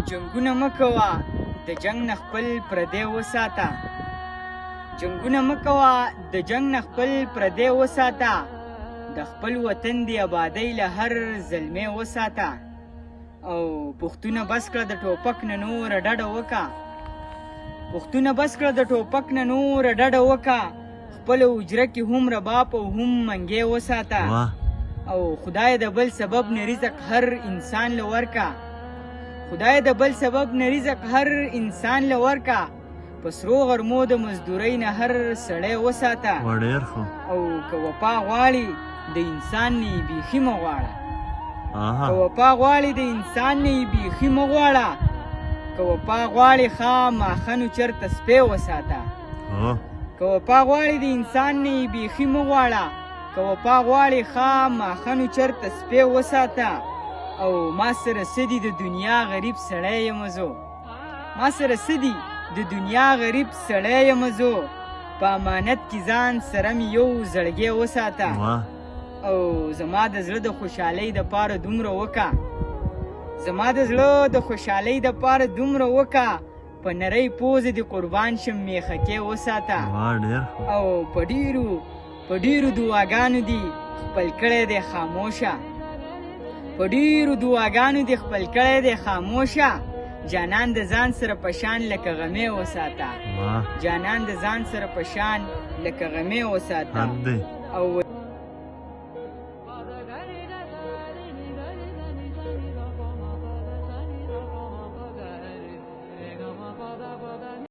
جنگونه مه کوه د جنگ نه خپل پردی وساته جنگونه مه کوه د جنگ نه خپل پردی وساته د خپل وطن د آبادۍ له هر زلمې وساته او پښتونه بس کړه د ټوپک نه نوره ډډه وکړه پښتونه بس کړه د ټوپک نه نوره ډډه وکړه خپله حجره کې هم رباب او هم منګې وساته او خدای د بل سبب نه رزق هر انسان له ورکه خدای د بل سبب نه رزق هر انسان له ورکه په سرو غرمو د مزدورۍ نه هر سړی وساته او که وفا غواړي د انسان نه یې بیخي مه غواړه که وفا غواړي د انسان نه یې بیخي مه غواړه که وفا غواړي خامخا نو چېرته سپی وساته که وفا غواړي د انسان نه یې بیخي مه غواړه که وفا غواړي خامخا نو چېرته سپی وساته او ما سره څه دي د دنیا غریب سړی یم زه ما سره څه دي د دنیا غریب سړی یم زه په امانت کې ځان سره مې یو زړګی وساته او زما د زړه د خوشحالۍ دپاره دومره وکړه زما د زړه د خوشحالۍ دپاره دومره وکړه په نرۍ پوزه دې قربان شم میخکې وساته او په ډېرو دعاګانو دې خپل کړی دی خاموشه په ډېرو دعاګانو دې خپل کړی دی خاموشه جانان د ځان سره په شان لکه غمې وساته جانان د ځان سره په شان لکه غمې وساته او